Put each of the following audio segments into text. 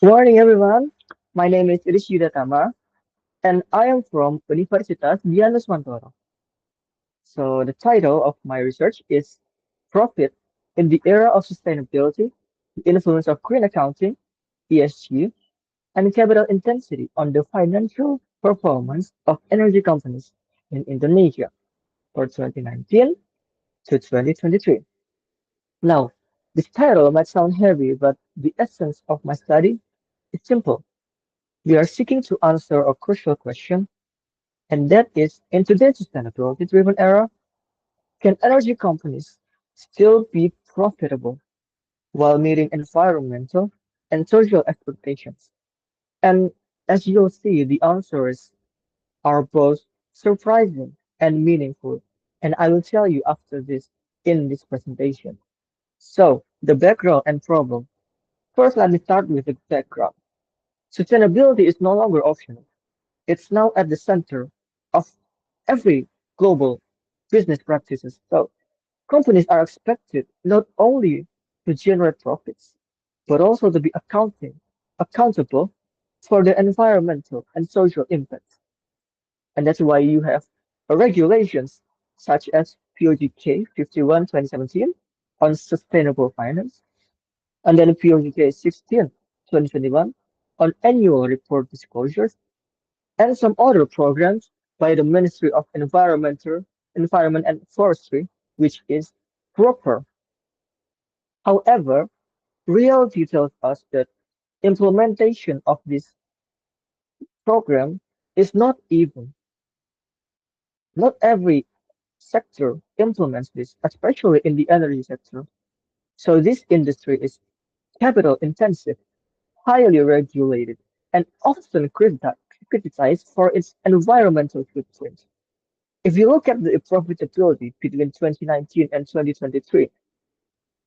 Good morning, everyone. My name is Rishida Tama, and I am from Universitas Dianus Mantoro. So, the title of my research is Profit in the Era of Sustainability, the Influence of Green Accounting, ESG, and Capital Intensity on the Financial Performance of Energy Companies in Indonesia for 2019 to 2023. Now, this title might sound heavy, but the essence of my study is simple. We are seeking to answer a crucial question, and that is, in today's sustainability-driven era, can energy companies still be profitable while meeting environmental and social expectations? And as you'll see, the answers are both surprising and meaningful, and I will tell you after this in this presentation. So, the background and problem. First, let me start with the background. Sustainability is no longer optional. It's now at the center of every global business practices. So companies are expected not only to generate profits, but also to be accountable for their environmental and social impacts. And that's why you have regulations such as POGK 51 2017 on sustainable finance, and then POGK 16 2021 on annual report disclosures, and some other programs by the Ministry of Environment and Forestry, which is proper. However, reality tells us that implementation of this program is not even. Not every sector implements this, especially in the energy sector. So this industry is capital intensive, highly regulated, and often criticized for its environmental footprint. If you look at the profitability between 2019 and 2023,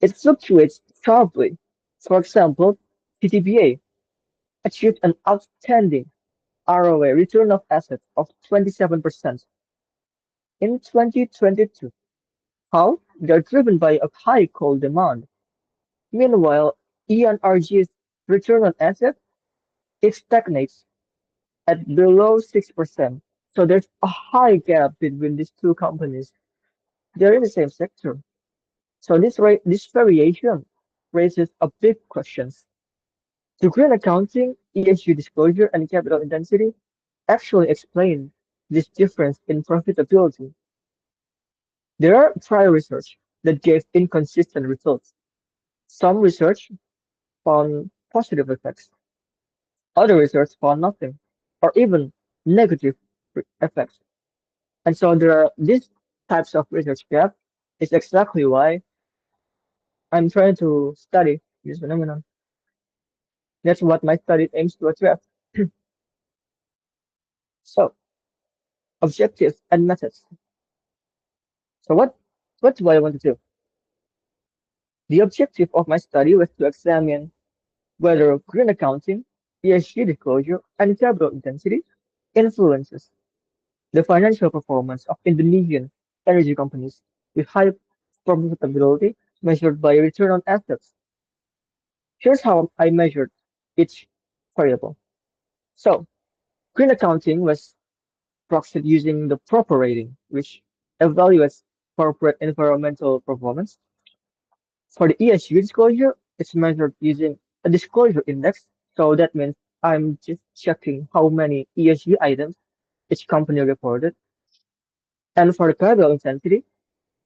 it fluctuates sharply. For example, PTBA achieved an outstanding ROA return of assets of 27% in 2022. How? They're driven by a high coal demand. Meanwhile, ENRG's return on assets it stagnates at below 6%. So there's a high gap between these two companies. They're in the same sector. So this variation raises a big questions. Do green accounting, ESG disclosure, and capital intensity actually explain this difference in profitability? There are prior research that gave inconsistent results. Some research found positive effects, other research found nothing, or even negative effects. And so there are these types of research gap is exactly why I'm trying to study this phenomenon. That's what my study aims to address. So, objectives and methods. So what do I want to do? The objective of my study was to examine whether green accounting, ESG disclosure, and capital intensity influences the financial performance of Indonesian energy companies with high profitability measured by return on assets. Here's how I measured each variable. So, green accounting was proxied using the proper rating, which evaluates corporate environmental performance. For the ESG disclosure, it's measured using a disclosure index. So that means I'm just checking how many ESG items each company reported. And for the capital intensity,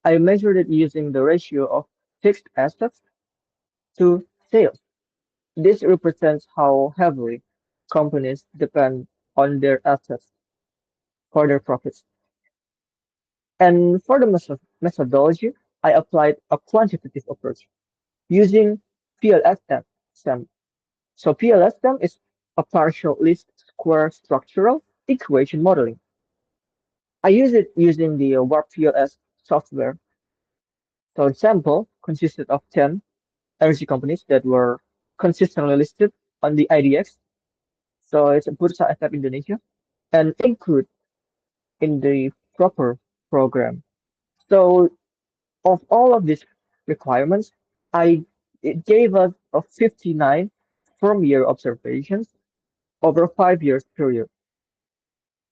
I measured it using the ratio of fixed assets to sales. This represents how heavily companies depend on their assets for their profits. And for the methodology, I applied a quantitative approach using PLSM. So PLSM is a partial least square structural equation modeling. I use it using the WARP PLS software. So the sample consisted of 10 energy companies that were consistently listed on the IDX. So it's a Bursa Efek Indonesia and include in the proper program. So of all of these requirements, I it gave us a 59 from year observations over a 5 years period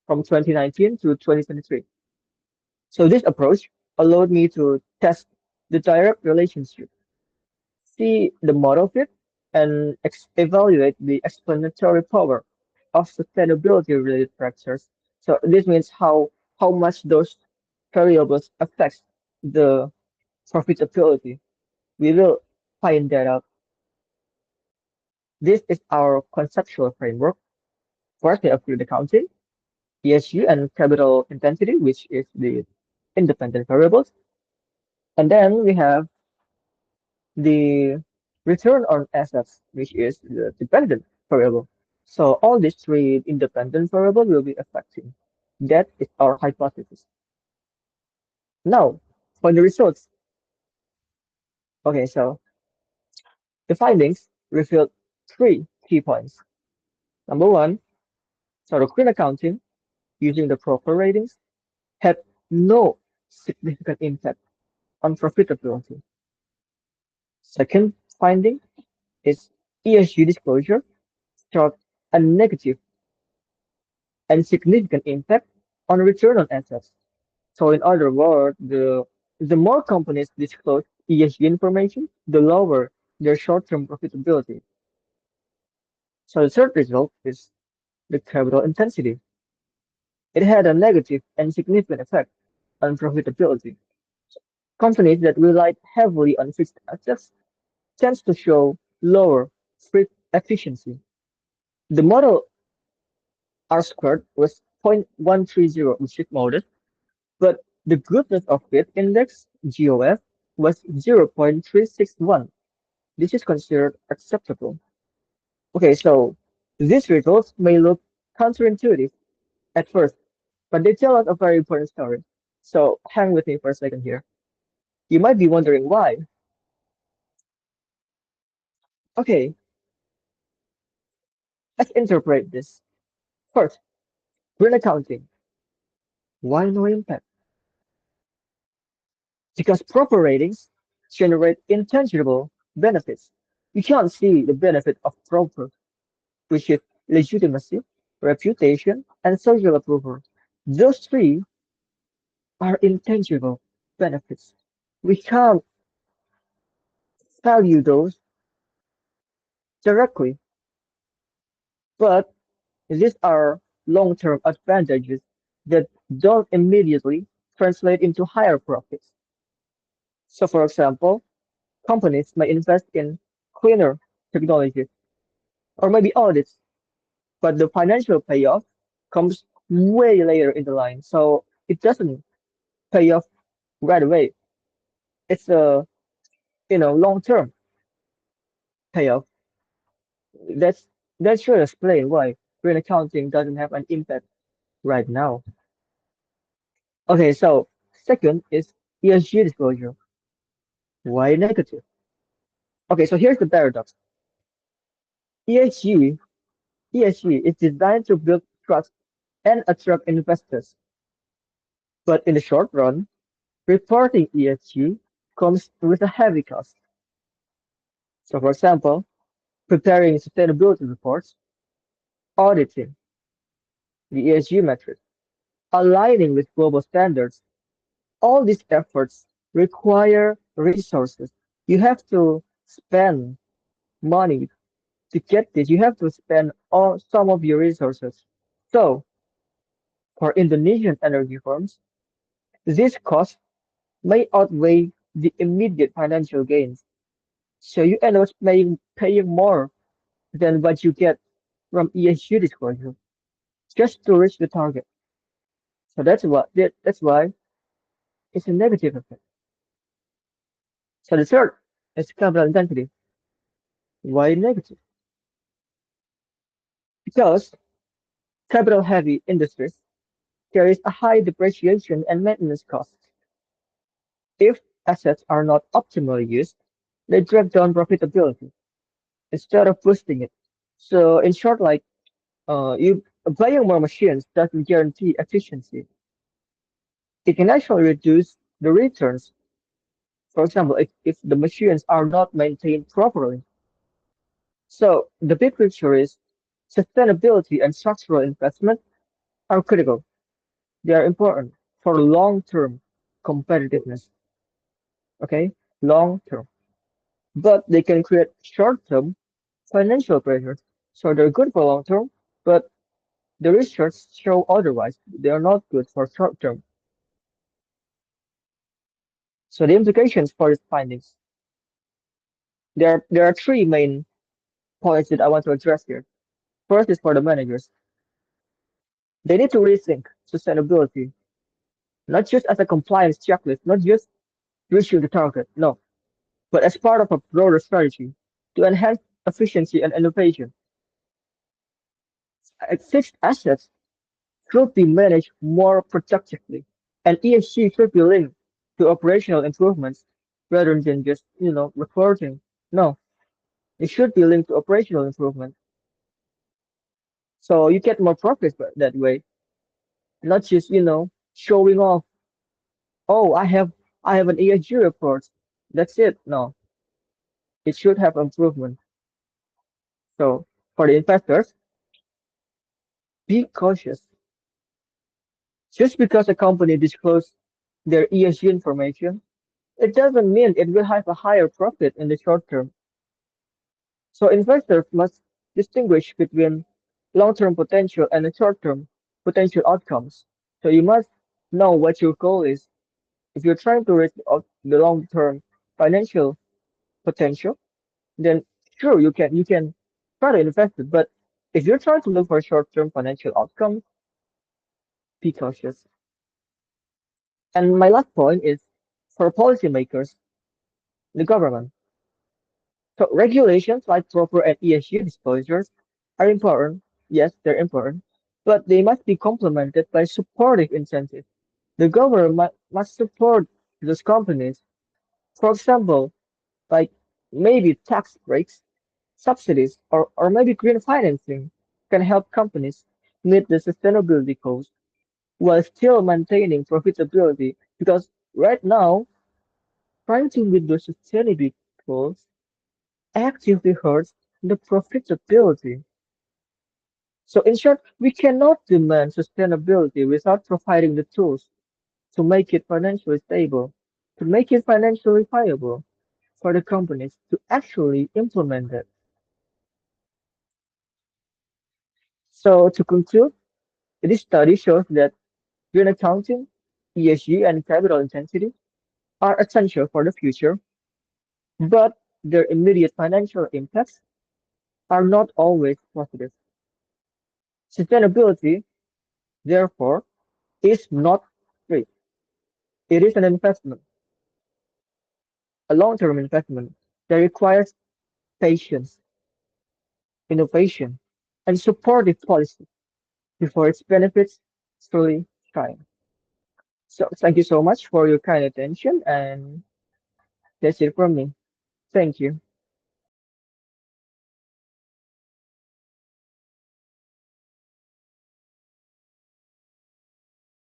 from 2019 to 2023. So this approach allowed me to test the direct relationship, see the model fit, and evaluate the explanatory power of sustainability-related factors. So this means how much those variables affect the profitability. We will find that out. This is our conceptual framework. First, we have field accounting, ESG, and capital intensity, which is the independent variables. And then we have the return on assets, which is the dependent variable. So all these three independent variables will be affecting. That is our hypothesis. Now, for the results, okay, so the findings revealed three key points. Number one, sort of green accounting using the proper ratings had no significant impact on profitability. Second finding is ESG disclosure showed a negative and significant impact on return on assets. So in other words, the more companies disclose ESG information, the lower their short-term profitability. So the third result is the capital intensity. It had a negative and significant effect on profitability. Companies that relied heavily on fixed assets tends to show lower fleet efficiency. The model R squared was 0.130, which is modest, but the goodness of fit index (GOF) was 0.361. This is considered acceptable. Okay, so these results may look counterintuitive at first, but they tell us a very important story. So hang with me for a second here. You might be wondering why. Okay, let's interpret this. First, green accounting. Why no impact? Because proper ratings generate intangible benefits. You can't see the benefit of proper, which is legitimacy, reputation, and social approval. Those three are intangible benefits. We can't value those directly, but these are long-term advantages that don't immediately translate into higher profits. So, for example, companies may invest in cleaner technologies or maybe audits, but the financial payoff comes way later in the line. So it doesn't pay off right away. It's a long-term payoff. That's that should explain why green accounting doesn't have an impact right now. Okay, so second is ESG disclosure. Why negative? Okay, so here's the paradox. ESG ESG is designed to build trust and attract investors, but in the short run, reporting ESG comes with a heavy cost. So, for example, preparing sustainability reports, auditing the ESG metrics, aligning with global standards. All these efforts require resources. You have to spend money to get this. You have to spend all some of your resources. So, for Indonesian energy firms, this cost may outweigh the immediate financial gains. So you end up paying more than what you get from ESG disclosure just to reach the target. So that's why it's a negative effect. So the third is capital intensity. Why negative? Because capital heavy industries carries a high depreciation and maintenance costs. If assets are not optimally used, they drag down profitability instead of boosting it. So in short, like you buying more machines doesn't guarantee efficiency. It can actually reduce the returns. For example, if the machines are not maintained properly. So the big picture is sustainability and structural investment are critical. They are important for long-term competitiveness, okay? Long term. But they can create short-term financial pressures. So they're good for long term, but the research show otherwise. They are not good for short term. So the implications for these findings, there are three main points that I want to address here. First is for the managers. They need to rethink sustainability, not just as a compliance checklist, not just reaching the target, no, but as part of a broader strategy to enhance efficiency and innovation. Fixed assets should be managed more productively, and ESG should be linked to operational improvements rather than just, reporting. No, it should be linked to operational improvement. So you get more profits that way, not just, showing off, oh, I have an ESG report. That's it. No, it should have improvement. So for the investors, be cautious. Just because a company discloses their ESG information, it doesn't mean it will have a higher profit in the short term. So investors must distinguish between long-term potential and the short-term potential outcomes. So you must know what your goal is. If you're trying to reach the long-term financial potential, then sure you can try to invest it. But if you're trying to look for short-term financial outcomes, be cautious. And my last point is for policymakers, the government. So regulations like proper and ESG disclosures are important. Yes, they're important, but they must be complemented by supportive incentives. The government must support those companies. For example, like maybe tax breaks, subsidies, or maybe green financing can help companies meet the sustainability goals while still maintaining profitability. Because right now, trying to meet the sustainability goals actively hurts the profitability. So in short, we cannot demand sustainability without providing the tools to make it financially stable, to make it financially viable for the companies to actually implement it. So to conclude, this study shows that green accounting, ESG, and capital intensity are essential for the future, but their immediate financial impacts are not always positive. Sustainability, therefore, is not free. It is an investment, a long-term investment that requires patience, innovation, and supportive policy before its benefits truly shine. So thank you so much for your kind attention, and that's it from me. Thank you.